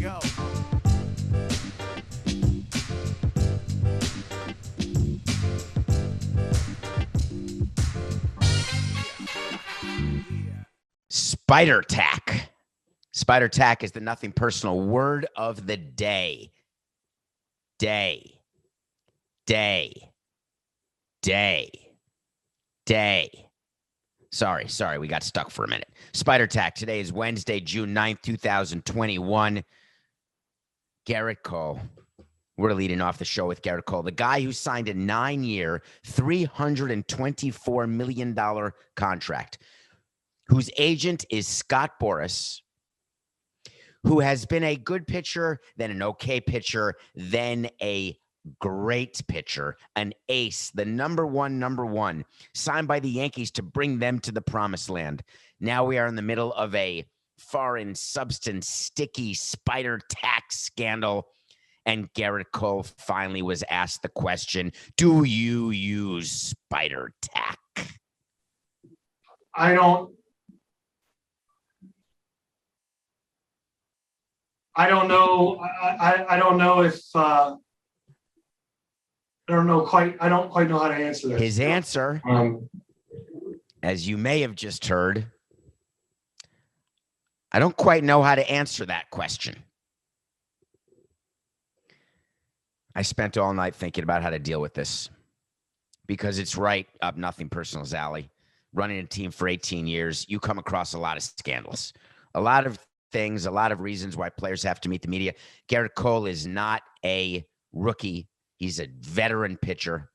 go. Spider Tack. Spider Tack is the nothing personal word of the day. Day. Sorry, we got stuck for a minute. Spider Tack. Today is Wednesday, June 9th, 2021. Gerrit Cole. We're leading off the show with Gerrit Cole, the guy who signed a 9-year, $324 million contract, whose agent is Scott Boras, who has been a good pitcher, then an okay pitcher, then a great pitcher, an ace, the number one, signed by the Yankees to bring them to the promised land. Now we are in the middle of a foreign substance, sticky spider tax scandal. And Gerrit Cole finally was asked the question, do you use spider tack? I don't know. I don't know if I don't quite know how to answer this. His answer, as you may have just heard, I don't quite know how to answer that question. I spent all night thinking about how to deal with this because it's right up nothing personal's alley. Running a team for 18 years, you come across a lot of scandals, a lot of things, a lot of reasons why players have to meet the media. Gerrit Cole is not a rookie. He's a veteran pitcher.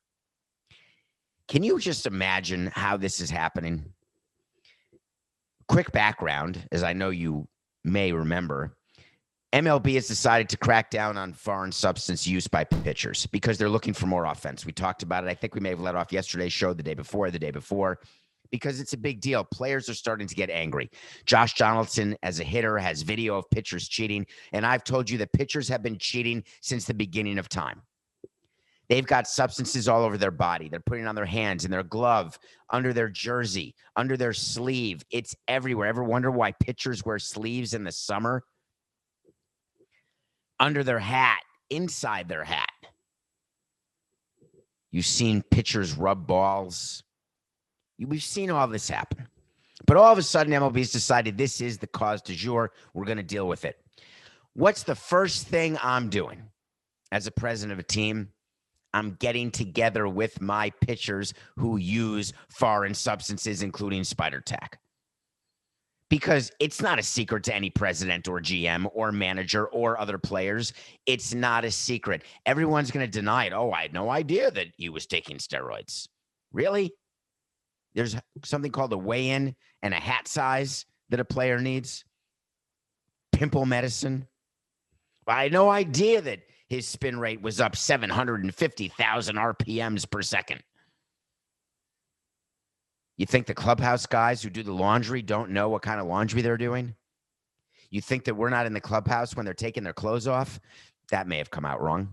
Can you just imagine how this is happening? Quick background, as I know you may remember, MLB has decided to crack down on foreign substance use by pitchers because they're looking for more offense. We talked about it. I think we may have let off yesterday's show, the day before, because it's a big deal. Players are starting to get angry. Josh Donaldson, as a hitter, has video of pitchers cheating, and I've told you that pitchers have been cheating since the beginning of time. They've got substances all over their body. They're putting it on their hands, in their glove, under their jersey, under their sleeve. It's everywhere. Ever wonder why pitchers wear sleeves in the summer? Under their hat, inside their hat. You've seen pitchers rub balls. We've seen all this happen. But all of a sudden, MLB's decided this is the cause du jour. We're going to deal with it. What's the first thing I'm doing as a president of a team? I'm getting together with my pitchers who use foreign substances, including spider tack. Because it's not a secret to any president or GM or manager or other players. It's not a secret. Everyone's going to deny it. Oh, I had no idea that he was taking steroids. Really? There's something called a weigh-in and a hat size that a player needs. Pimple medicine. I had no idea that his spin rate was up 750,000 RPMs per second. You think the clubhouse guys who do the laundry don't know what kind of laundry they're doing? You think that we're not in the clubhouse when they're taking their clothes off? That may have come out wrong.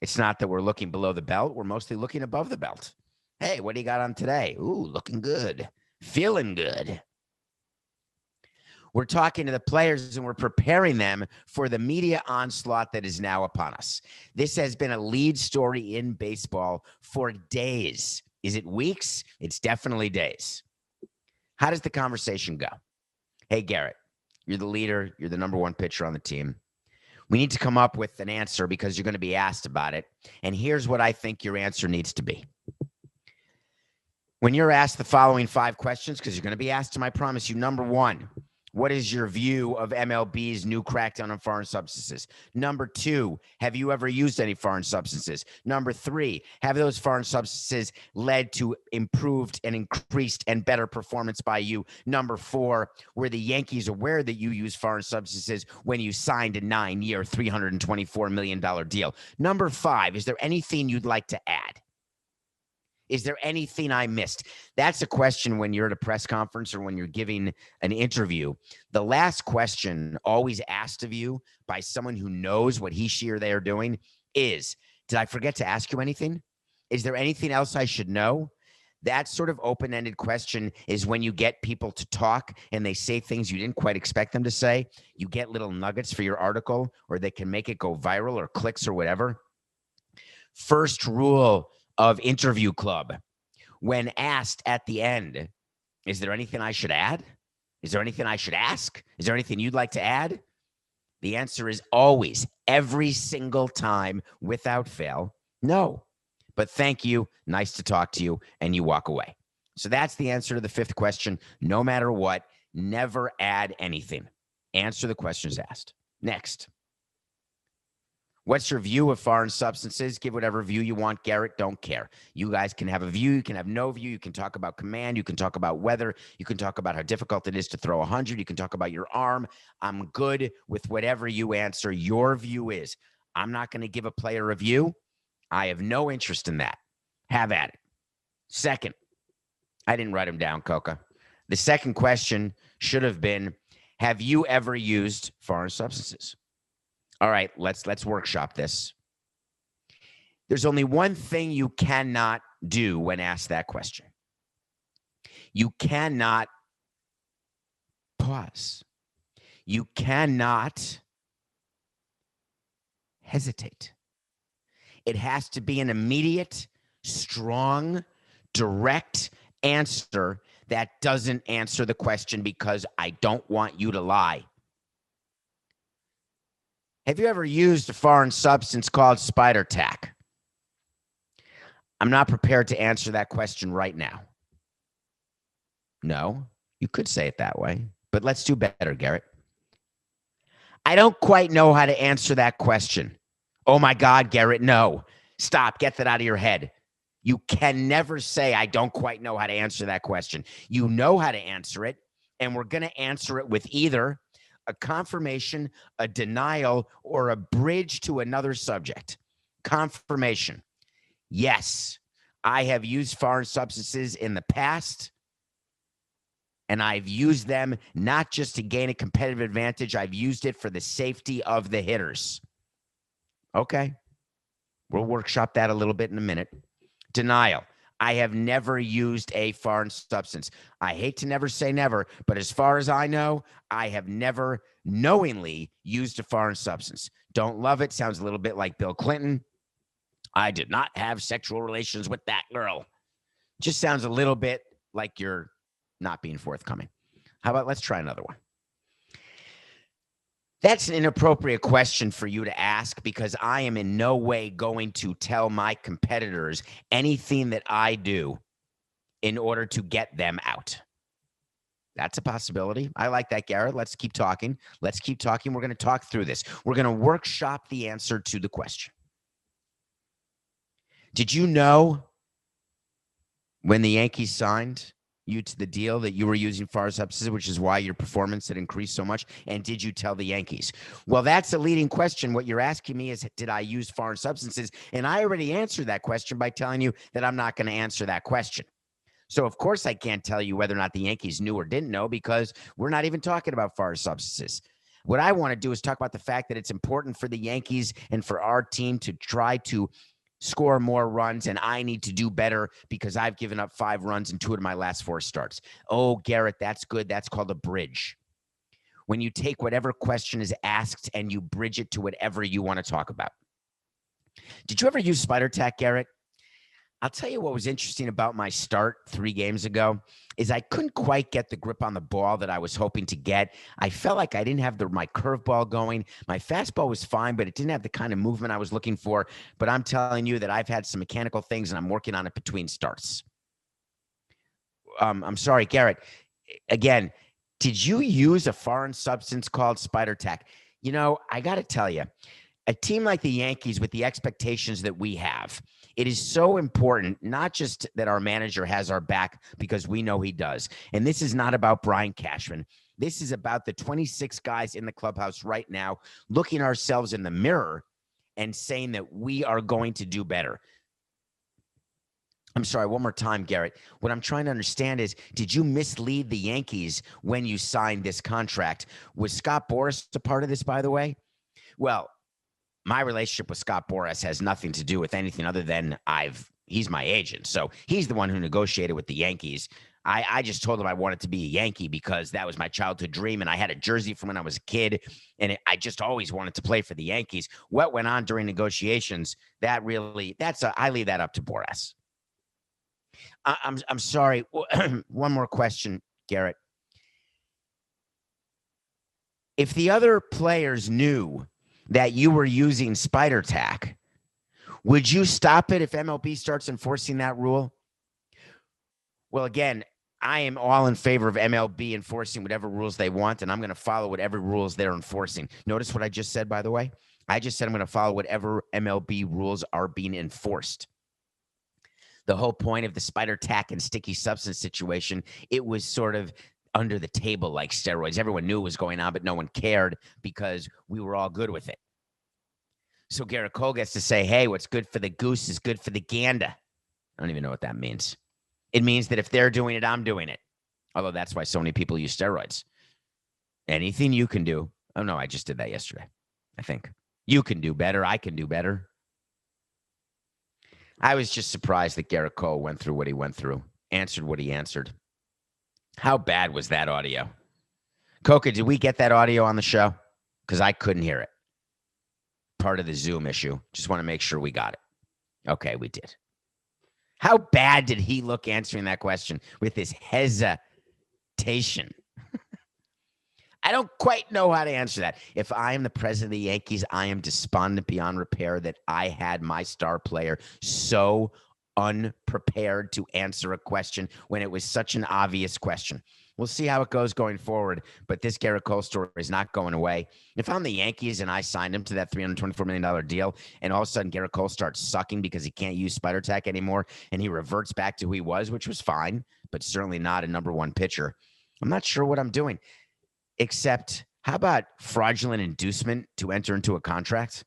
It's not that we're looking below the belt. We're mostly looking above the belt. Hey, what do you got on today? Ooh, looking good. Feeling good. We're talking to the players and we're preparing them for the media onslaught that is now upon us. This has been a lead story in baseball for days. Is it weeks? It's definitely days. How does the conversation go? Hey, Gerrit, you're the leader. You're the number one pitcher on the team. We need to come up with an answer because you're going to be asked about it. And here's what I think your answer needs to be. When you're asked the following 5 questions, because you're going to be asked them, I promise you. Number 1, what is your view of MLB's new crackdown on foreign substances? Number 2, have you ever used any foreign substances? Number 3, have those foreign substances led to improved and increased and better performance by you? Number 4, were the Yankees aware that you used foreign substances when you signed a 9-year, $324 million deal? Number 5, is there anything you'd like to add? Is there anything I missed? That's a question when you're at a press conference or when you're giving an interview. The last question always asked of you by someone who knows what he, she, or they are doing is, did I forget to ask you anything? Is there anything else I should know? That sort of open-ended question is when you get people to talk and they say things you didn't quite expect them to say. You get little nuggets for your article, or they can make it go viral or clicks or whatever. First rule of Interview Club. When asked at the end, is there anything I should add? Is there anything I should ask? Is there anything you'd like to add? The answer is always, every single time, without fail, no. But thank you, nice to talk to you, and you walk away. So that's the answer to the fifth question. No matter what, never add anything. Answer the questions asked. Next. What's your view of foreign substances? Give whatever view you want. Gerrit, don't care. You guys can have a view. You can have no view. You can talk about command. You can talk about weather. You can talk about how difficult it is to throw 100. You can talk about your arm. I'm good with whatever you answer. Your view is. I'm not going to give a player a view. I have no interest in that. Have at it. Second, I didn't write them down, Coca. The second question should have been, have you ever used foreign substances? All right, let's workshop this. There's only one thing you cannot do when asked that question. You cannot pause. You cannot hesitate. It has to be an immediate, strong, direct answer that doesn't answer the question because I don't want you to lie. Have you ever used a foreign substance called spider tack? I'm not prepared to answer that question right now. No, you could say it that way, but let's do better, Gerrit. I don't quite know how to answer that question. Oh my God, Gerrit, no. Stop, get that out of your head. You can never say, I don't quite know how to answer that question. You know how to answer it, and we're going to answer it with either a confirmation, a denial, or a bridge to another subject. Confirmation. Yes, I have used foreign substances in the past, and I've used them not just to gain a competitive advantage. I've used it for the safety of the hitters. Okay. We'll workshop that a little bit in a minute. Denial. I have never used a foreign substance. I hate to never say never, but as far as I know, I have never knowingly used a foreign substance. Don't love it. Sounds a little bit like Bill Clinton. I did not have sexual relations with that girl. Just sounds a little bit like you're not being forthcoming. How about let's try another one? That's an inappropriate question for you to ask because I am in no way going to tell my competitors anything that I do in order to get them out. That's a possibility. I like that, Gerrit. Let's keep talking. Let's keep talking. We're going to talk through this. We're going to workshop the answer to the question. Did you know when the Yankees signed you to the deal that you were using foreign substances, which is why your performance had increased so much? And did you tell the Yankees? Well, that's a leading question. What you're asking me is, did I use foreign substances? And I already answered that question by telling you that I'm not going to answer that question. So, of course, I can't tell you whether or not the Yankees knew or didn't know because we're not even talking about foreign substances. What I want to do is talk about the fact that it's important for the Yankees and for our team to try to score more runs, and I need to do better because I've given up 5 runs in 2 of my last 4 starts. Oh, Gerrit, that's good. That's called a bridge. When you take whatever question is asked and you bridge it to whatever you want to talk about. Did you ever use spider tack, Gerrit? I'll tell you what was interesting about my start 3 games ago is I couldn't quite get the grip on the ball that I was hoping to get. I felt like I didn't have my curveball going. My fastball was fine, but it didn't have the kind of movement I was looking for. But I'm telling you that I've had some mechanical things, and I'm working on it between starts. I'm sorry, Gerrit. Again, did you use a foreign substance called spider tack? You know, I got to tell you, a team like the Yankees with the expectations that we have, it is so important, not just that our manager has our back because we know he does. And this is not about Brian Cashman. This is about the 26 guys in the clubhouse right now looking ourselves in the mirror and saying that we are going to do better. I'm sorry, one more time, Gerrit. What I'm trying to understand is, did you mislead the Yankees when you signed this contract? Was Scott Boras a part of this, by the way? Well, my relationship with Scott Boras has nothing to do with anything other than I've he's my agent. So he's the one who negotiated with the Yankees. I just told him I wanted to be a Yankee because that was my childhood dream. And I had a jersey from when I was a kid. And I just always wanted to play for the Yankees. What went on during negotiations, I leave that up to Boras. I'm sorry. One more question, Gerrit. If the other players knew that you were using spider tack, would you stop it if MLB starts enforcing that rule? Well, again, I am all in favor of MLB enforcing whatever rules they want, and I'm going to follow whatever rules they're enforcing. Notice what I just said, by the way? I just said I'm going to follow whatever MLB rules are being enforced. The whole point of the spider tack and sticky substance situation, it was sort of under the table like steroids. Everyone knew what was going on, but no one cared because we were all good with it. So Gerrit Cole gets to say, hey, what's good for the goose is good for the gander. I don't even know what that means. It means that if they're doing it, I'm doing it. Although that's why so many people use steroids. Anything you can do. Oh, no, I just did that yesterday, I think. You can do better. I can do better. I was just surprised that Gerrit Cole went through what he went through, answered what he answered. How bad was that audio? Coca, did we get that audio on the show? Because I couldn't hear it. Part of the Zoom issue. Just want to make sure we got it. Okay, we did. How bad did he look answering that question with this hesitation? I don't quite know how to answer that. If I am the president of the Yankees, I am despondent beyond repair that I had my star player so unprepared to answer a question when it was such an obvious question. We'll see how it goes going forward, but this Gerrit Cole story is not going away. If I'm the Yankees and I signed him to that $324 million deal, and all of a sudden Gerrit Cole starts sucking because he can't use spider tack anymore, and he reverts back to who he was, which was fine, but certainly not a number one pitcher, I'm not sure what I'm doing. Except, how about fraudulent inducement to enter into a contract?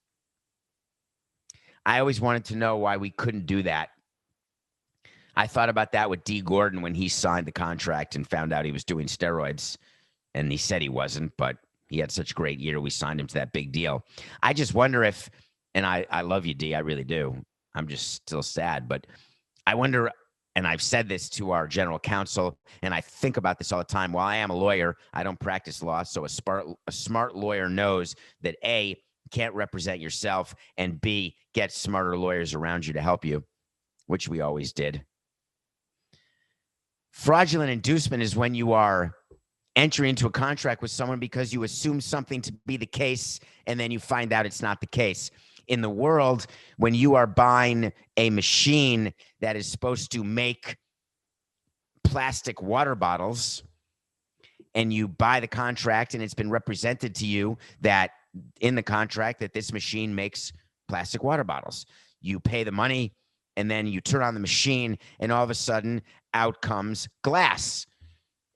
I always wanted to know why we couldn't do that. I thought about that with D. Gordon when he signed the contract and found out he was doing steroids. And he said he wasn't, but he had such a great year. We signed him to that big deal. I just wonder if, and I love you, D, I really do. I'm just still sad, but I wonder, and I've said this to our general counsel, and I think about this all the time. While I am a lawyer, I don't practice law, so a smart lawyer knows that A, can't represent yourself, and B, get smarter lawyers around you to help you, which we always did. Fraudulent inducement is when you are entering into a contract with someone because you assume something to be the case, and then you find out it's not the case. In the world, when you are buying a machine that is supposed to make plastic water bottles, and you buy the contract and it's been represented to you that in the contract that this machine makes plastic water bottles, you pay the money and then you turn on the machine and all of a sudden out comes glass.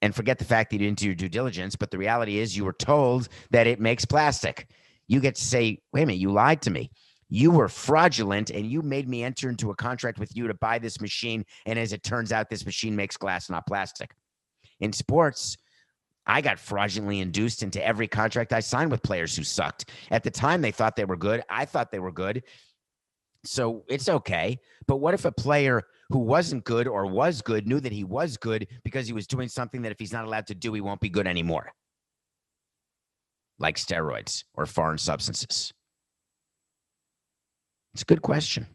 And forget the fact that you didn't do your due diligence, but the reality is you were told that it makes plastic. You get to say, wait a minute, you lied to me. You were fraudulent and you made me enter into a contract with you to buy this machine. And as it turns out, this machine makes glass, not plastic. In sports, I got fraudulently induced into every contract I signed with players who sucked. At the time, they thought they were good. I thought they were good. So it's okay. But what if a player who wasn't good or was good knew that he was good because he was doing something that if he's not allowed to do, he won't be good anymore? Like steroids or foreign substances. It's a good question.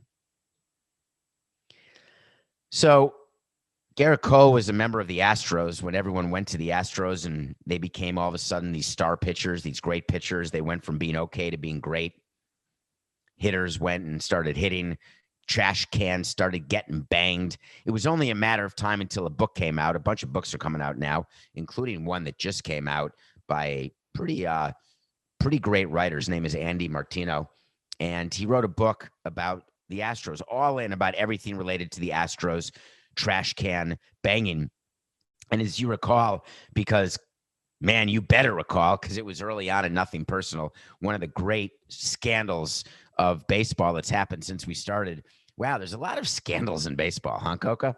So Gerrit Cole was a member of the Astros when everyone went to the Astros and they became all of a sudden these star pitchers, these great pitchers. They went from being okay to being great. Hitters went and started hitting. Trash cans started getting banged. It was only a matter of time until a book came out. A bunch of books are coming out now, including one that just came out by a pretty great writer. His name is Andy Martino. And he wrote a book about the Astros, all in about everything related to the Astros, trash can banging. And as you recall, because, man, you better recall, because it was early on and nothing personal, one of the great scandals of baseball that's happened since we started. Wow, there's a lot of scandals in baseball, huh, Coca?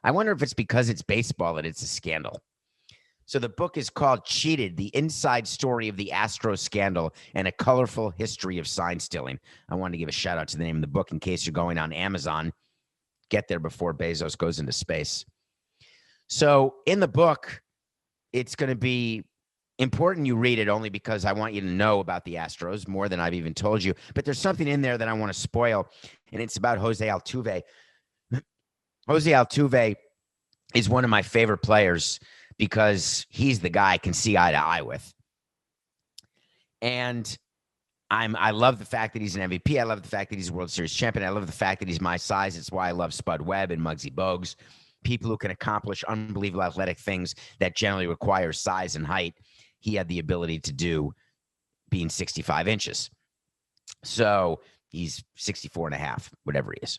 I wonder if it's because it's baseball that it's a scandal. So the book is called Cheated, the Inside Story of the Astros Scandal and a Colorful History of Sign Stealing. I wanted to give a shout out to the name of the book in case you're going on Amazon get there before Bezos goes into space. So in the book, it's going to be important you read it only because I want you to know about the Astros more than I've even told you. But there's something in there that I want to spoil, and it's about Jose Altuve. Jose Altuve is one of my favorite players because he's the guy I can see eye to eye with. And I love the fact that he's an MVP. I love the fact that he's a World Series champion. I love the fact that he's my size. It's why I love Spud Webb and Muggsy Bogues, people who can accomplish unbelievable athletic things that generally require size and height. He had the ability to do being 65 inches. So he's 64 and a half, whatever he is.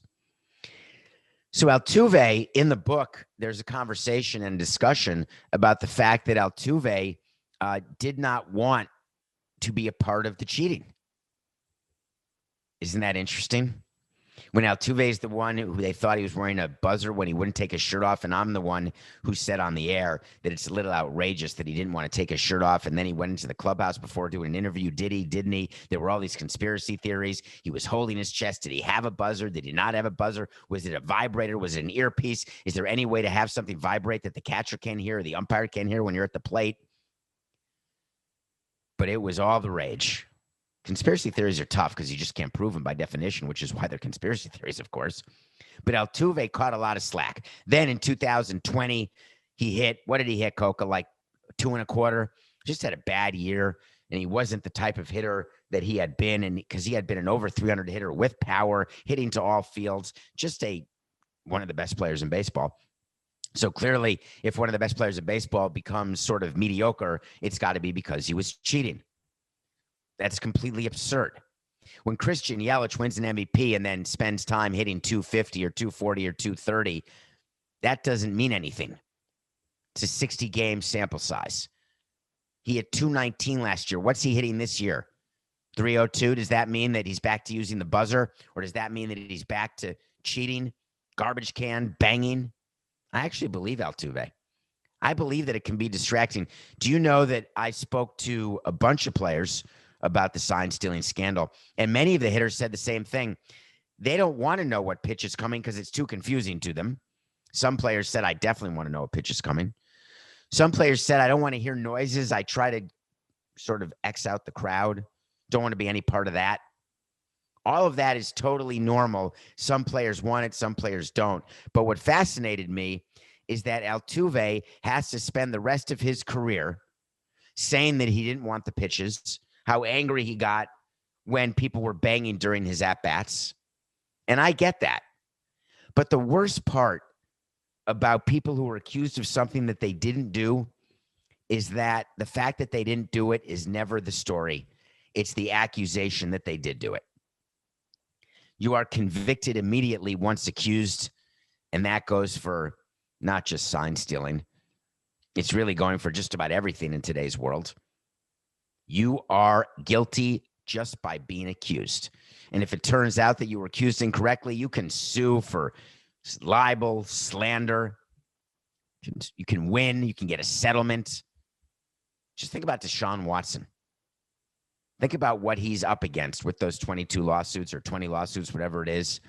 So Altuve, in the book, there's a conversation and discussion about the fact that Altuve did not want to be a part of the cheating. Isn't that interesting? When Altuve is the one who they thought he was wearing a buzzer when he wouldn't take his shirt off, and I'm the one who said on the air that it's a little outrageous that he didn't want to take his shirt off, and then he went into the clubhouse before doing an interview. Did he? Didn't he? There were all these conspiracy theories. He was holding his chest. Did he have a buzzer? Did he not have a buzzer? Was it a vibrator? Was it an earpiece? Is there any way to have something vibrate that the catcher can't hear or the umpire can't hear when you're at the plate? But it was all the rage. Conspiracy theories are tough because you just can't prove them by definition, which is why they're conspiracy theories, of course. But Altuve caught a lot of slack. Then in 2020, he hit, what did he hit, Coca? Like 2.25. Just had a bad year, and he wasn't the type of hitter that he had been, and because he had been an over 300 hitter with power, hitting to all fields, just one of the best players in baseball. So clearly, if one of the best players in baseball becomes sort of mediocre, it's got to be because he was cheating. That's completely absurd. When Christian Yelich wins an MVP and then spends time hitting 250 or 240 or 230, that doesn't mean anything. It's a 60-game sample size. He hit 219 last year. What's he hitting this year? 302? Does that mean that he's back to using the buzzer? Or does that mean that he's back to cheating, garbage can, banging? I actually believe Altuve. I believe that it can be distracting. Do you know that I spoke to a bunch of players about the sign stealing scandal, and many of the hitters said the same thing? They don't want to know what pitch is coming because it's too confusing to them. Some players said, I definitely want to know what pitch is coming. Some players said, I don't want to hear noises. I try to sort of X out the crowd. Don't want to be any part of that. All of that is totally normal. Some players want it, some players don't. But what fascinated me is that Altuve has to spend the rest of his career saying that he didn't want the pitches, how angry he got when people were banging during his at-bats. And I get that. But the worst part about people who are accused of something that they didn't do is that the fact that they didn't do it is never the story. It's the accusation that they did do it. You are convicted immediately once accused, and that goes for not just sign stealing. It's really going for just about everything in today's world. You are guilty just by being accused. And if it turns out that you were accused incorrectly, you can sue for libel, slander. You can win. You can get a settlement. Just think about Deshaun Watson. Think about what he's up against with those 22 lawsuits or 20 lawsuits, whatever it is.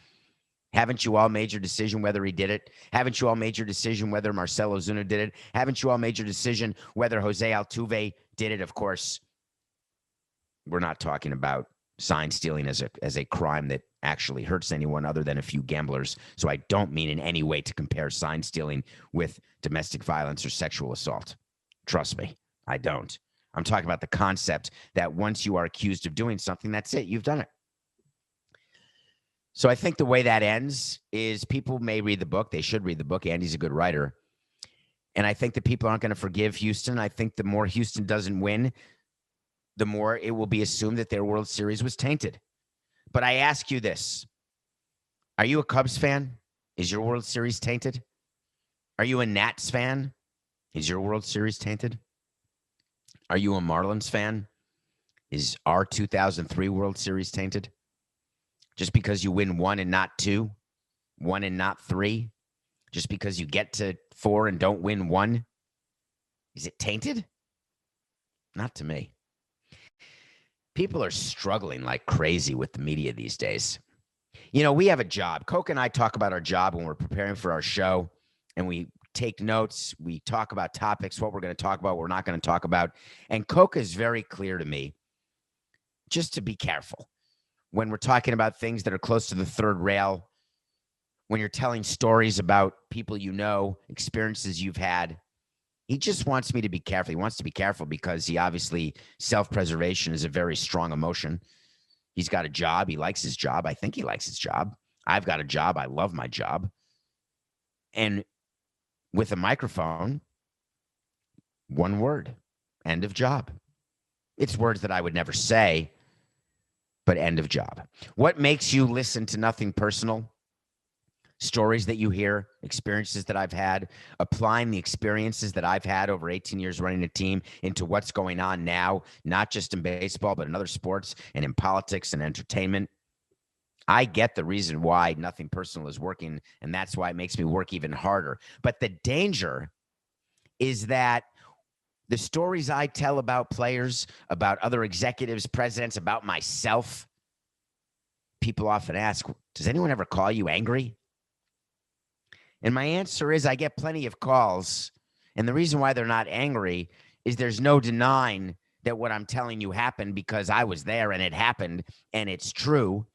Haven't you all made your decision whether he did it? Haven't you all made your decision whether Marcell Ozuna did it? Haven't you all made your decision whether Jose Altuve did it? Of course, we're not talking about sign stealing as a crime that actually hurts anyone other than a few gamblers. So I don't mean in any way to compare sign stealing with domestic violence or sexual assault. Trust me, I don't. I'm talking about the concept that once you are accused of doing something, that's it. You've done it. So I think the way that ends is people may read the book. They should read the book. Andy's a good writer. And I think that people aren't going to forgive Houston. I think the more Houston doesn't win, the more it will be assumed that their World Series was tainted. But I ask you this. Are you a Cubs fan? Is your World Series tainted? Are you a Nats fan? Is your World Series tainted? Are you a Marlins fan? Is our 2003 World Series tainted? Just because you win one and not two, one and not three, just because you get to four and don't win one, is it tainted? Not to me. People are struggling like crazy with the media these days. You know, we have a job. Coke and I talk about our job when we're preparing for our show, and we take notes. We talk about topics, what we're going to talk about, what we're not going to talk about. And Coke is very clear to me just to be careful when we're talking about things that are close to the third rail, when you're telling stories about people you know, experiences you've had. He just wants me to be careful. He wants to be careful because he obviously, self-preservation is a very strong emotion. He's got a job. He likes his job. I think he likes his job. I've got a job. I love my job. And with a microphone, one word, end of job. It's words that I would never say, but end of job. What makes you listen to Nothing Personal? Stories that you hear, experiences that I've had, applying the experiences that I've had over 18 years running a team into what's going on now, not just in baseball, but in other sports and in politics and entertainment. I get the reason why Nothing Personal is working, and that's why it makes me work even harder. But the danger is that the stories I tell about players, about other executives, presidents, about myself, people often ask, does anyone ever call you angry? And my answer is I get plenty of calls. And the reason why they're not angry is there's no denying that what I'm telling you happened because I was there and it happened and it's true.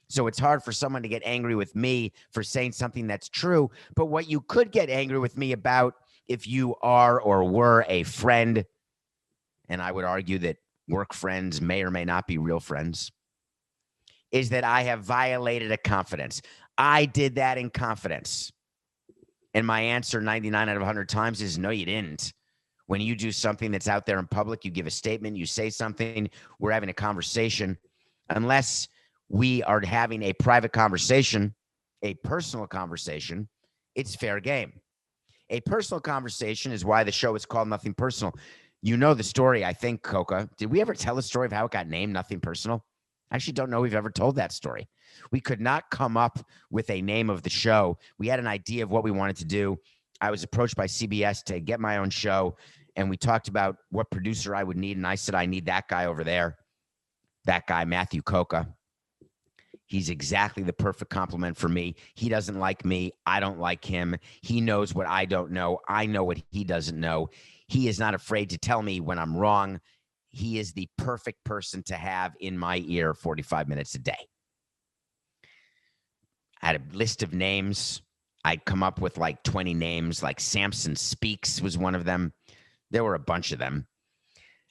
So it's hard for someone to get angry with me for saying something that's true. But what you could get angry with me about if you are or were a friend, and I would argue that work friends may or may not be real friends, is that I have violated a confidence. I did that in confidence. And my answer 99 out of 100 times is no, you didn't. When you do something that's out there in public, you give a statement, you say something, we're having a conversation. Unless we are having a private conversation, a personal conversation, it's fair game. A personal conversation is why the show is called Nothing Personal. You know the story, I think, Coca. Did we ever tell the story of how it got named Nothing Personal? I actually don't know we've ever told that story. We could not come up with a name of the show. We had an idea of what we wanted to do. I was approached by CBS to get my own show, and we talked about what producer I would need, and I said, I need that guy over there, that guy, Matthew Coca. He's exactly the perfect compliment for me. He doesn't like me. I don't like him. He knows what I don't know. I know what he doesn't know. He is not afraid to tell me when I'm wrong. He is the perfect person to have in my ear 45 minutes a day. I had a list of names. I'd come up with like 20 names, like Samson Speaks was one of them. There were a bunch of them.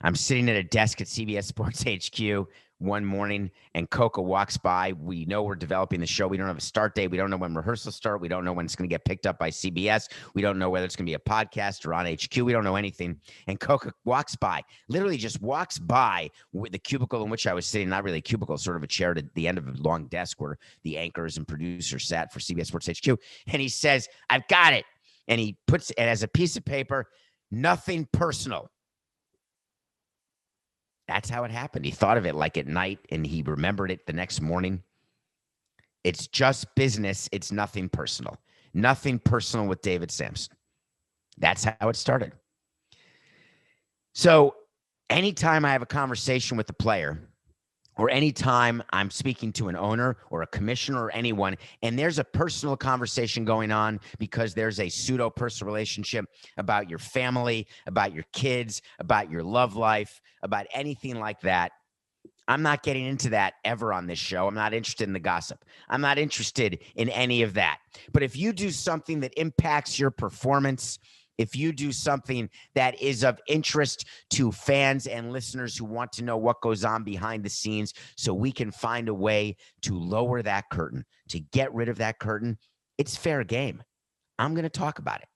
I'm sitting at a desk at CBS Sports HQ one morning, and Coca walks by. We know we're developing the show. We don't have a start date. We don't know when rehearsals start. We don't know when it's going to get picked up by CBS. We don't know whether it's going to be a podcast or on HQ. We don't know anything. And Coca walks by, literally just walks by with the cubicle in which I was sitting, not really a cubicle, sort of a chair at the end of a long desk where the anchors and producers sat for CBS Sports HQ. And he says, I've got it. And he puts it as a piece of paper, Nothing Personal. That's how it happened. He thought of it like at night, and he remembered it the next morning. It's just business. It's nothing personal. Nothing personal with David Samson. That's how it started. So anytime I have a conversation with a player, or anytime I'm speaking to an owner or a commissioner or anyone, and there's a personal conversation going on because there's a pseudo-personal relationship about your family, about your kids, about your love life, about anything like that, I'm not getting into that ever on this show. I'm not interested in the gossip. I'm not interested in any of that. But if you do something that impacts your performance, if you do something that is of interest to fans and listeners who want to know what goes on behind the scenes so we can find a way to lower that curtain, to get rid of that curtain, it's fair game. I'm going to talk about it.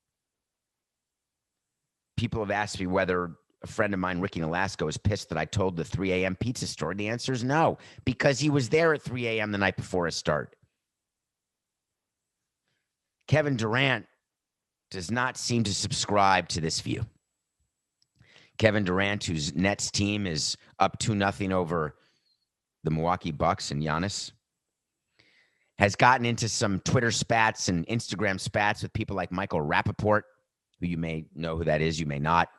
People have asked me whether a friend of mine, Ricky Nolasco, is pissed that I told the 3 a.m. pizza story. The answer is no, because he was there at 3 a.m. the night before a start. Kevin Durant does not seem to subscribe to this view. Kevin Durant, whose Nets team is up 2-0 over the Milwaukee Bucks and Giannis, has gotten into some Twitter spats and Instagram spats with people like Michael Rappaport, who you may know who that is, you may not.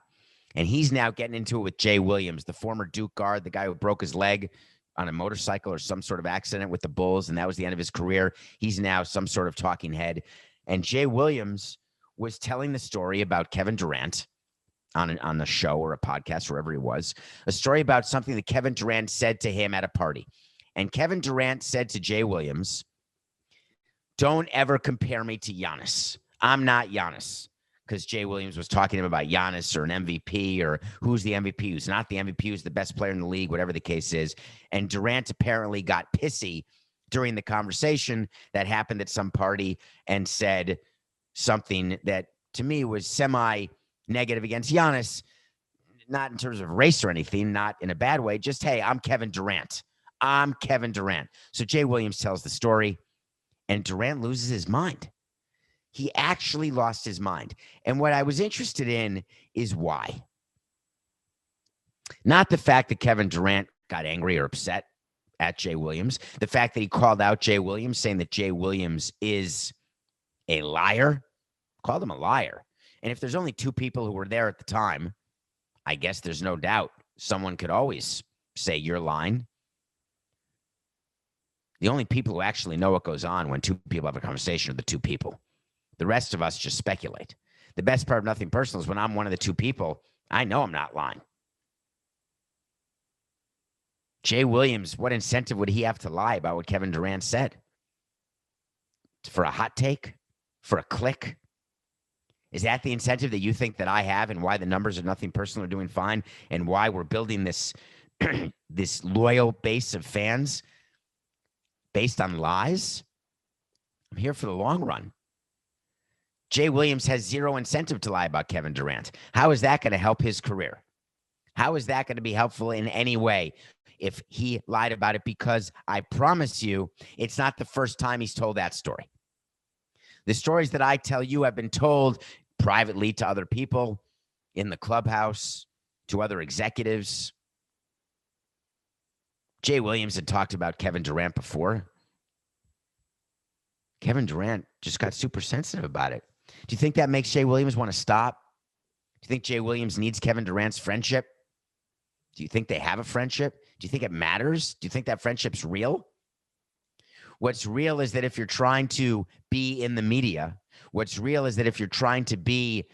And he's now getting into it with Jay Williams, the former Duke guard, the guy who broke his leg on a motorcycle or some sort of accident with the Bulls, and that was the end of his career. He's now some sort of talking head. And Jay Williams was telling the story about Kevin Durant on the show or a podcast, wherever he was, a story about something that Kevin Durant said to him at a party. And Kevin Durant said to Jay Williams, "Don't ever compare me to Giannis. I'm not Giannis." Because Jay Williams was talking to him about Giannis or an MVP or who's the MVP, who's not the MVP, who's the best player in the league, whatever the case is. And Durant apparently got pissy during the conversation that happened at some party and said something that to me was semi-negative against Giannis, not in terms of race or anything, not in a bad way, just, hey, I'm Kevin Durant. I'm Kevin Durant. So Jay Williams tells the story, and Durant loses his mind. He actually lost his mind. And what I was interested in is why. Not the fact that Kevin Durant got angry or upset at Jay Williams. The fact that he called out Jay Williams, saying that Jay Williams is a liar. Called him a liar. And if there's only two people who were there at the time, I guess there's no doubt someone could always say you're lying. The only people who actually know what goes on when two people have a conversation are the two people. The rest of us just speculate. The best part of Nothing Personal is when I'm one of the two people, I know I'm not lying. Jay Williams, what incentive would he have to lie about what Kevin Durant said? For a hot take? For a click? Is that the incentive that you think that I have, and why the numbers of Nothing Personal are doing fine, and why we're building this, this loyal base of fans based on lies? I'm here for the long run. Jay Williams has zero incentive to lie about Kevin Durant. How is that going to help his career? How is that going to be helpful in any way if he lied about it? Because I promise you, it's not the first time he's told that story. The stories that I tell you have been told privately to other people, in the clubhouse, to other executives. Jay Williams had talked about Kevin Durant before. Kevin Durant just got super sensitive about it. Do you think that makes Jay Williams want to stop? Do you think Jay Williams needs Kevin Durant's friendship? Do you think they have a friendship? Do you think it matters? Do you think that friendship's real? What's real is that if you're trying to be in the media, what's real is that if you're trying to be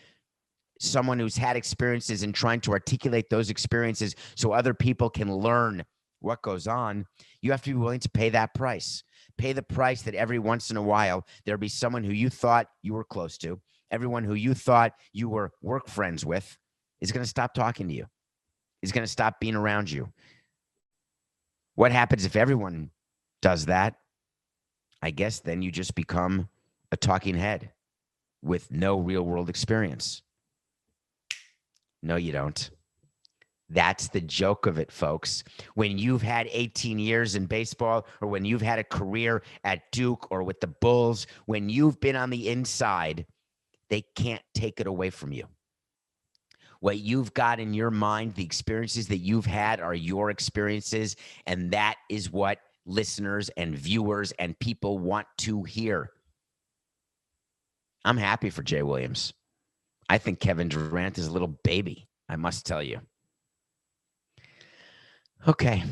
someone who's had experiences and trying to articulate those experiences so other people can learn what goes on, you have to be willing to pay that price. Pay the price that every once in a while there'll be someone who you thought you were close to, everyone who you thought you were work friends with is going to stop talking to you, is going to stop being around you. What happens if everyone does that? I guess then you just become a talking head with no real world experience. No, you don't. That's the joke of it, folks. When you've had 18 years in baseball, or when you've had a career at Duke or with the Bulls, when you've been on the inside, they can't take it away from you. What you've got in your mind, the experiences that you've had are your experiences, and that is what listeners and viewers and people want to hear. I'm happy for Jay Williams. I think Kevin Durant is a little baby, I must tell you. Okay.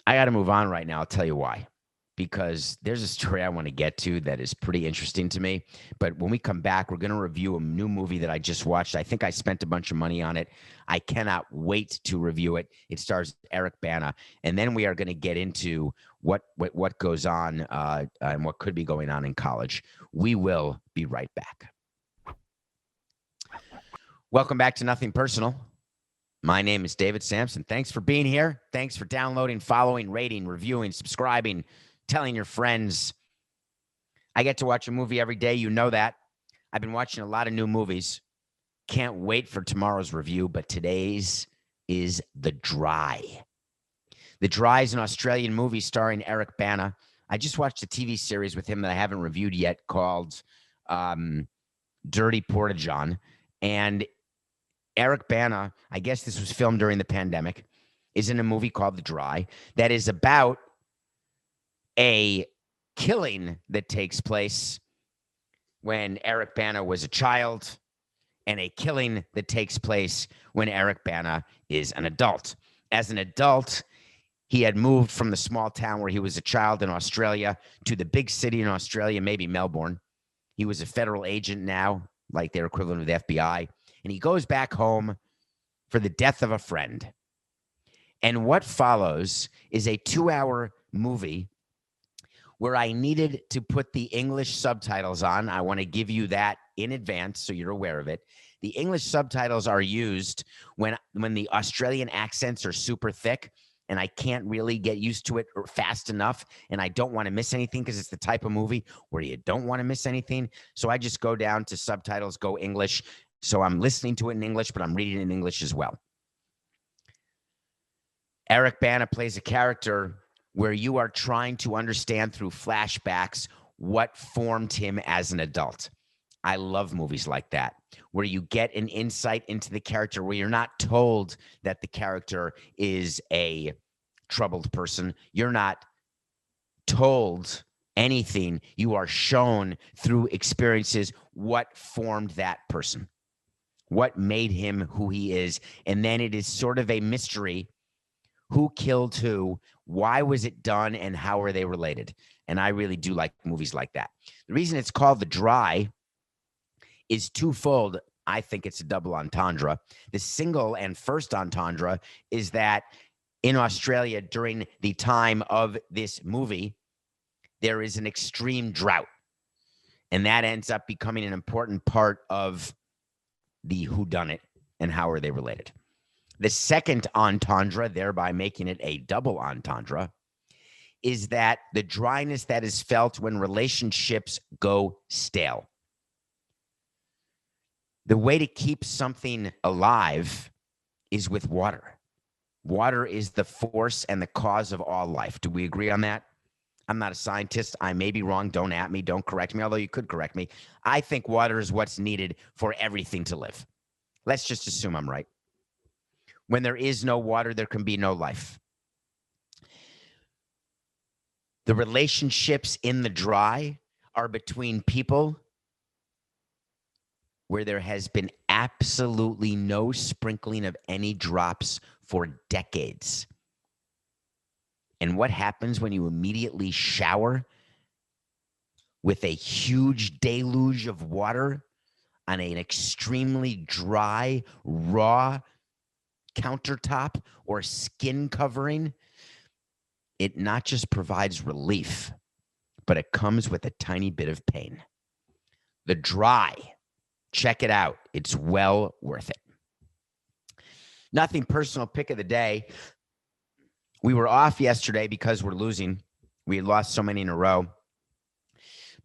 I got to move on right now. I'll tell you why. Because there's a story I want to get to that is pretty interesting to me. But when we come back, we're going to review a new movie that I just watched. I think I spent a bunch of money on it. I cannot wait to review it. It stars Eric Bana. And then we are going to get into what goes on and what could be going on in college. We will be right back. Welcome back to Nothing Personal. My name is David Samson. Thanks for being here. Thanks for downloading, following, rating, reviewing, subscribing, telling your friends. I get to watch a movie every day. You know that. I've been watching a lot of new movies. Can't wait for tomorrow's review, but today's is The Dry. The Dry is an Australian movie starring Eric Bana. I just watched a TV series with him that I haven't reviewed yet called Dirty Portageon. And Eric Bana, I guess this was filmed during the pandemic, is in a movie called The Dry that is about a killing that takes place when Eric Bana was a child and a killing that takes place when Eric Bana is an adult. As an adult, He had moved from the small town where he was a child in Australia to the big city in Australia, maybe Melbourne. He was a federal agent now, like their equivalent of the FBI. And he goes back home for the death of a friend. And what follows is a 2-hour movie where I needed to put the English subtitles on. I want to give you that in advance so you're aware of it. The English subtitles are used when the Australian accents are super thick and I can't really get used to it fast enough, and I don't want to miss anything because it's the type of movie where you don't want to miss anything. So I just go down to subtitles, go English. So I'm listening to it in English, but I'm reading it in English as well. Eric Bana plays a character where you are trying to understand through flashbacks what formed him as an adult. I love movies like that, where you get an insight into the character, where you're not told that the character is a troubled person. You're not told anything. You are shown through experiences what formed that person, what made him who he is. And then it is sort of a mystery. Who killed who? Why was it done? And how are they related? And I really do like movies like that. The reason it's called The Dry is twofold. I think it's a double entendre. The single and first entendre is that in Australia during the time of this movie, there is an extreme drought. And that ends up becoming an important part of the whodunit and how are they related. The second entendre, thereby making it a double entendre, is that the dryness that is felt when relationships go stale. The way to keep something alive is with water. Water is the force and the cause of all life. Do we agree on that? I'm not a scientist. I may be wrong. Don't at me. Don't correct me, although you could correct me. I think water is what's needed for everything to live. Let's just assume I'm right. When there is no water, there can be no life. The relationships in the dry are between people where there has been absolutely no sprinkling of any drops for decades. And what happens when you immediately shower with a huge deluge of water on an extremely dry, raw countertop or skin covering? It not just provides relief, but it comes with a tiny bit of pain. The Dry. Check it out. It's well worth it. Nothing personal. Pick of the day. We were off yesterday because we're losing. We had lost so many in a row.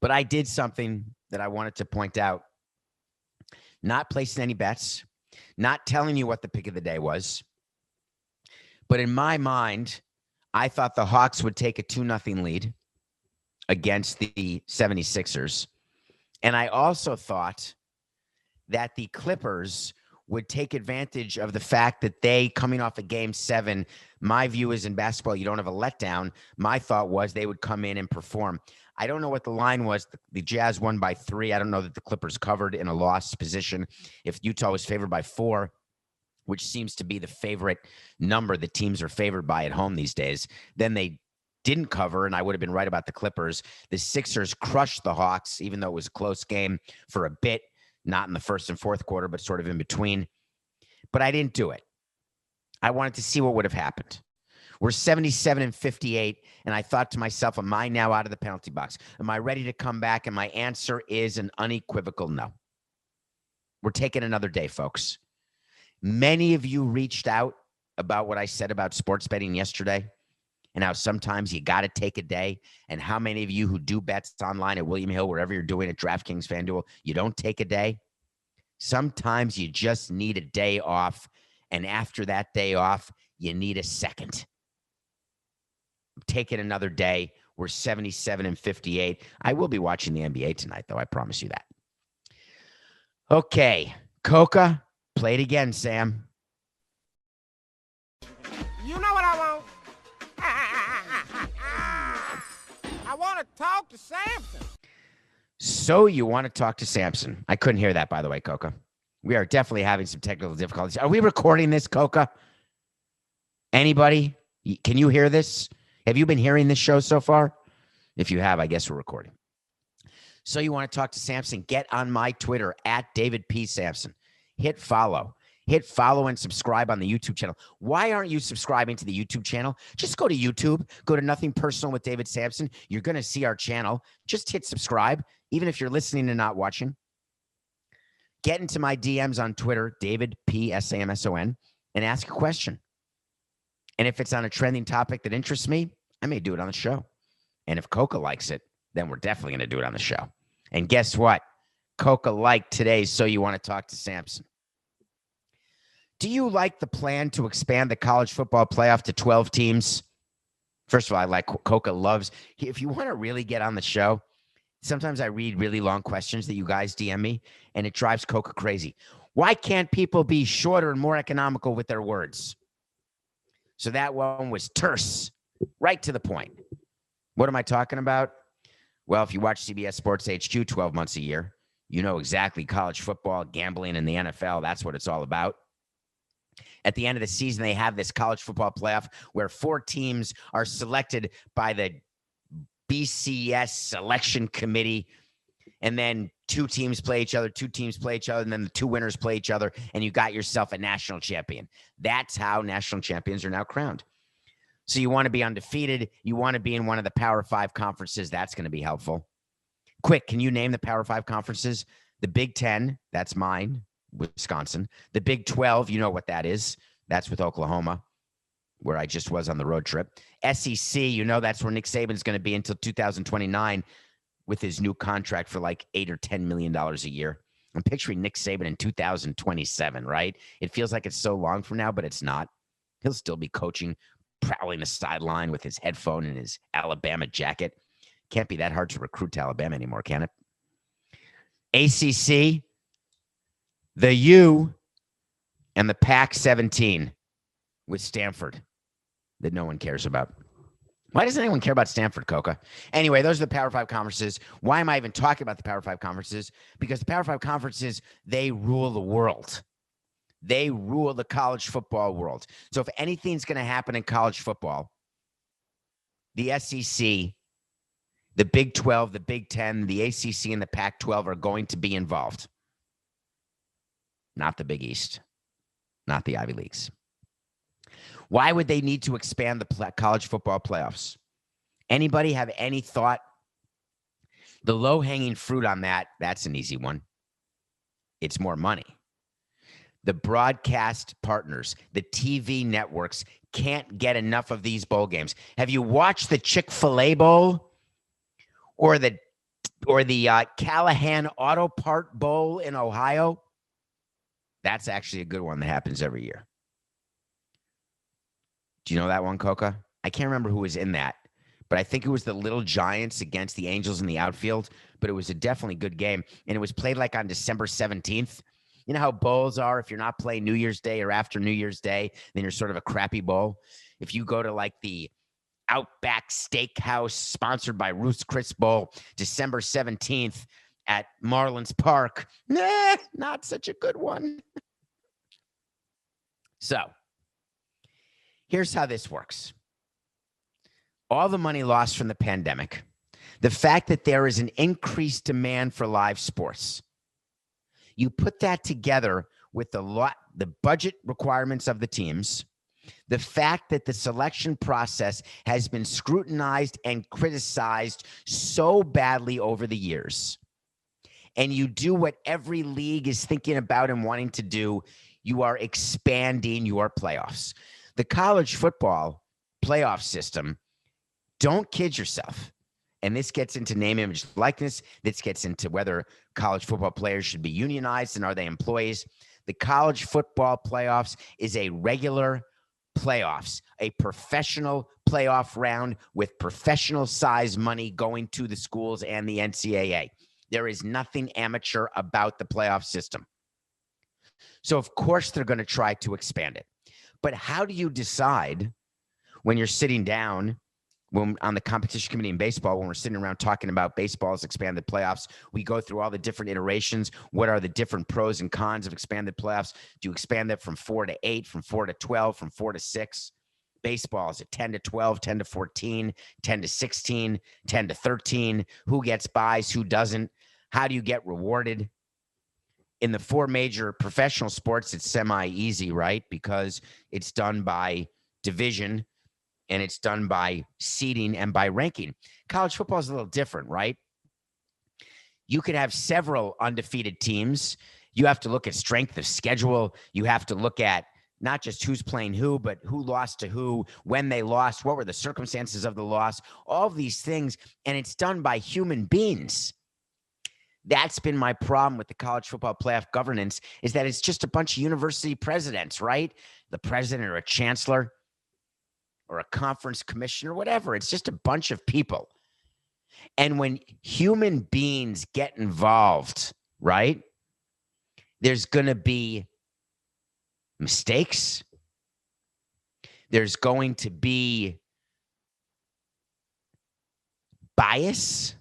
But I did something that I wanted to point out. Not placing any bets. Not telling you what the pick of the day was. But in my mind, I thought the Hawks would take a 2-0 lead against the 76ers. And I also thought that the Clippers would take advantage of the fact that they, coming off of Game 7, my view is in basketball, you don't have a letdown. My thought was they would come in and perform. I don't know what the line was. The Jazz won by 3. I don't know that the Clippers covered in a lost position. If Utah was favored by 4, which seems to be the favorite number that teams are favored by at home these days, then they didn't cover, and I would have been right about the Clippers. The Sixers crushed the Hawks, even though it was a close game for a bit. Not in the first and fourth quarter, but sort of in between. But I didn't do it. I wanted to see what would have happened. We're 77-58, and I thought to myself, am I now out of the penalty box? Am I ready to come back? And my answer is an unequivocal no. We're taking another day, folks. Many of you reached out about what I said about sports betting yesterday and how sometimes you got to take a day. And how many of you who do bets online at William Hill, wherever you're doing at DraftKings, FanDuel, you don't take a day? Sometimes you just need a day off. And after that day off, you need a second. I'm taking another day. We're 77-58. I will be watching the NBA tonight, though. I promise you that. Okay. Coca, play it again, Sam. You know what I want? I want to talk to Samson. So you want to talk to Samson. I couldn't hear that, by the way, Coca. We are definitely having some technical difficulties. Are we recording this, Coca? Anybody? Can you hear this? Have you been hearing this show so far? If you have, I guess we're recording. So you want to talk to Samson? Get on my Twitter at David P. Samson. Hit follow. Hit follow and subscribe on the YouTube channel. Why aren't you subscribing to the YouTube channel? Just go to YouTube. Go to Nothing Personal with David Samson. You're going to see our channel. Just hit subscribe, even if you're listening and not watching. Get into my DMs on Twitter, David P. Samson, and ask a question. And if it's on a trending topic that interests me, I may do it on the show. And if Coca likes it, then we're definitely going to do it on the show. And guess what? Coca liked today's So You Want to Talk to Samson. Do you like the plan to expand the college football playoff to 12 teams? First of all, I like Coca loves. If you want to really get on the show, sometimes I read really long questions that you guys DM me, and it drives Coca crazy. Why can't people be shorter and more economical with their words? So that one was terse, right to the point. What am I talking about? Well, if you watch CBS Sports HQ 12 months a year, you know exactly college football, gambling, and the NFL. That's what it's all about. At the end of the season, they have this college football playoff where 4 teams are selected by the BCS selection committee. And then 2 teams play each other, 2 teams play each other, and then the 2 winners play each other, and you got yourself a national champion. That's how national champions are now crowned. So you want to be undefeated. You want to be in one of the Power 5 conferences. That's going to be helpful. Quick, can you name the Power 5 conferences? The Big 10, that's mine, Wisconsin. The Big 12, you know what that is. That's with Oklahoma, where I just was on the road trip. SEC, you know that's where Nick Saban's going to be until 2029 with his new contract for like $8 or $10 million a year. I'm picturing Nick Saban in 2027, right? It feels like it's so long from now, but it's not. He'll still be coaching, prowling the sideline with his headphone and his Alabama jacket. Can't be that hard to recruit to Alabama anymore, can it? ACC, the U, and the Pac-17 with Stanford that no one cares about. Why doesn't anyone care about Stanford, Coca? Anyway, those are the Power 5 conferences. Why am I even talking about the Power 5 conferences? Because the Power 5 conferences, they rule the world. They rule the college football world. So if anything's going to happen in college football, the SEC, the Big 12, the Big 10, the ACC, and the Pac-12 are going to be involved. Not the Big East, not the Ivy Leagues. Why would they need to expand the college football playoffs? Anybody have any thought? The low-hanging fruit on that, that's an easy one. It's more money. The broadcast partners, the TV networks can't get enough of these bowl games. Have you watched the Chick-fil-A Bowl or the Callahan Auto Part Bowl in Ohio? That's actually a good one that happens every year. Do you know that one, Coca? I can't remember who was in that, but I think it was the Little Giants against the Angels in the outfield, but it was a definitely good game, and it was played like on December 17th. You know how bowls are? If you're not playing New Year's Day or after New Year's Day, then you're sort of a crappy bowl. If you go to like the Outback Steakhouse sponsored by Ruth's Chris Bowl, December 17th at Marlins Park, not such a good one. So here's how this works. All the money lost from the pandemic, the fact that there is an increased demand for live sports, you put that together with the budget requirements of the teams, the fact that the selection process has been scrutinized and criticized so badly over the years, and you do what every league is thinking about and wanting to do, you are expanding your playoffs. The college football playoff system, don't kid yourself. And this gets into name, image, likeness. This gets into whether college football players should be unionized and are they employees. The college football playoffs is a regular playoffs, a professional playoff round with professional size money going to the schools and the NCAA. There is nothing amateur about the playoff system. So, of course, they're going to try to expand it. But how do you decide when you're sitting down on the competition committee in baseball, when we're sitting around talking about baseball's expanded playoffs, we go through all the different iterations. What are the different pros and cons of expanded playoffs? Do you expand it from 4 to 8, from 4 to 12, from 4 to 6? Baseball, is it 10 to 12, 10 to 14, 10 to 16, 10 to 13? Who gets buys, who doesn't? How do you get rewarded? In the 4 major professional sports, it's semi-easy, right? Because it's done by division and it's done by seeding and by ranking. College football is a little different, right? You could have several undefeated teams. You have to look at strength of schedule. You have to look at not just who's playing who, but who lost to who, when they lost, what were the circumstances of the loss, all of these things. And it's done by human beings. That's been my problem with the college football playoff governance, is that it's just a bunch of university presidents, right? The president or a chancellor or a conference commissioner, whatever. It's just a bunch of people. And when human beings get involved, right, there's going to be mistakes. There's going to be bias,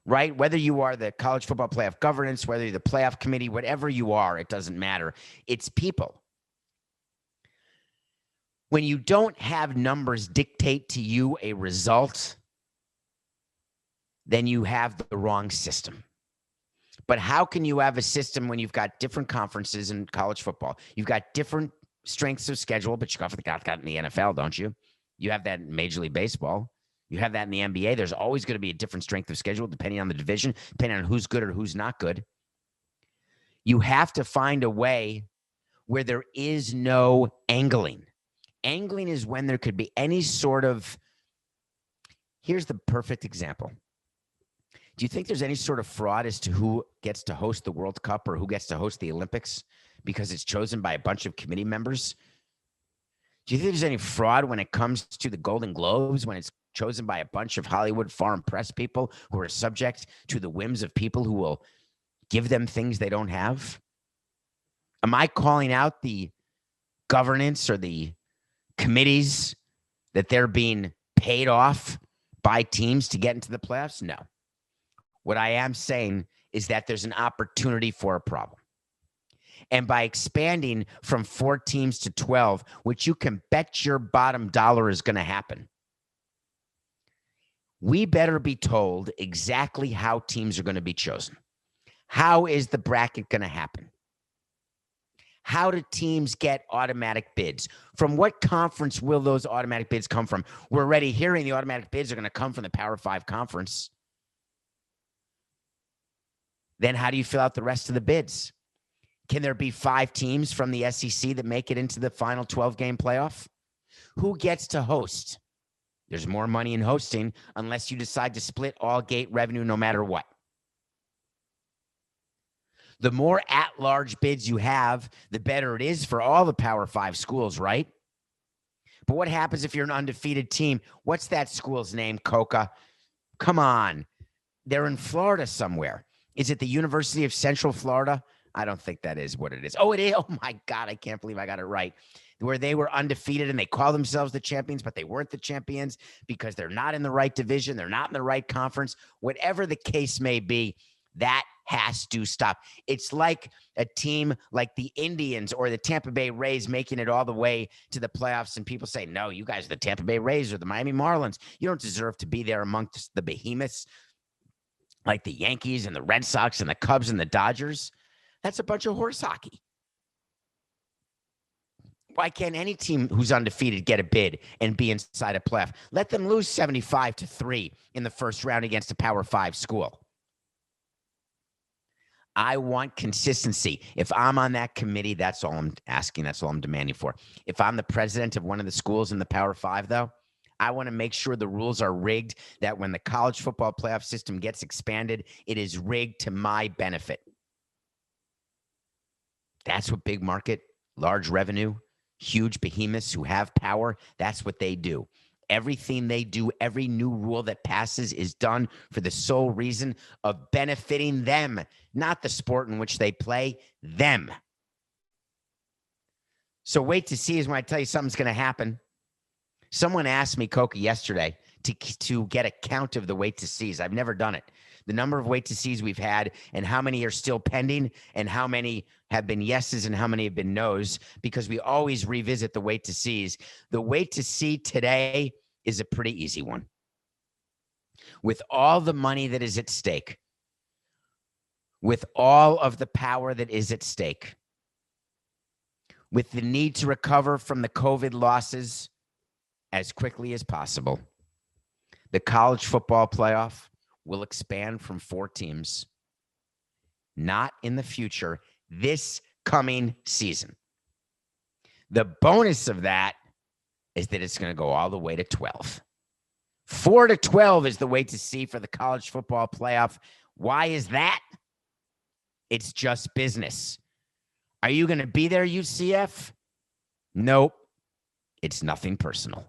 right? Whether you are the college football playoff governance, whether you're the playoff committee, whatever you are, it doesn't matter. It's people. When you don't have numbers dictate to you a result, then you have the wrong system. But how can you have a system when you've got different conferences in college football? You've got different strengths of schedule, but you got in the NFL, don't you? You have that in Major League Baseball. You have that in the NBA. There's always going to be a different strength of schedule depending on the division, depending on who's good or who's not good. You have to find a way where there is no angling. Angling is when there could be any sort of, here's the perfect example. Do you think there's any sort of fraud as to who gets to host the World Cup or who gets to host the Olympics because it's chosen by a bunch of committee members? Do you think there's any fraud when it comes to the Golden Globes, when it's chosen by a bunch of Hollywood foreign press people who are subject to the whims of people who will give them things they don't have? Am I calling out the governance or the committees that they're being paid off by teams to get into the playoffs? No. What I am saying is that there's an opportunity for a problem. And by expanding from 4 teams to 12, which you can bet your bottom dollar is going to happen, we better be told exactly how teams are going to be chosen. How is the bracket going to happen? How do teams get automatic bids? From what conference will those automatic bids come from? We're already hearing the automatic bids are going to come from the Power 5 conference. Then how do you fill out the rest of the bids? Can there be 5 teams from the SEC that make it into the final 12-game playoff? Who gets to host? There's more money in hosting unless you decide to split all gate revenue no matter what. The more at-large bids you have, the better it is for all the Power 5 schools, right? But what happens if you're an undefeated team? What's that school's name, Coca? Come on. They're in Florida somewhere. Is it the University of Central Florida? I don't think that is what it is. Oh, it is. Oh, my God. I can't believe I got it right. Where they were undefeated and they call themselves the champions, but they weren't the champions because they're not in the right division. They're not in the right conference. Whatever the case may be, that has to stop. It's like a team like the Indians or the Tampa Bay Rays making it all the way to the playoffs, and people say, no, you guys are the Tampa Bay Rays or the Miami Marlins. You don't deserve to be there amongst the behemoths like the Yankees and the Red Sox and the Cubs and the Dodgers. That's a bunch of horse hockey. Why can't any team who's undefeated get a bid and be inside a playoff? Let them lose 75-3 in the first round against a Power 5 school. I want consistency. If I'm on that committee, that's all I'm asking. That's all I'm demanding for. If I'm the president of one of the schools in the Power 5, though, I want to make sure the rules are rigged, that when the college football playoff system gets expanded, it is rigged to my benefit. That's what big market, large revenue, huge behemoths who have power, that's what they do. Everything they do, every new rule that passes is done for the sole reason of benefiting them, not the sport in which they play, them. So wait to see is when I tell you something's going to happen. Someone asked me, Coca, yesterday to get a count of the wait to sees. I've never done it. the number of wait to sees we've had and how many are still pending and how many have been yeses and how many have been nos, because we always revisit the wait to sees. The wait to see today is a pretty easy one. With all the money that is at stake, with all of the power that is at stake, with the need to recover from the COVID losses as quickly as possible, the college football playoff will expand from 4 teams, not in the future, this coming season. The bonus of that is that it's going to go all the way to 12. 4 to 12 is the way to see for the college football playoff. Why is that? It's just business. Are you going to be there, UCF? Nope. It's nothing personal.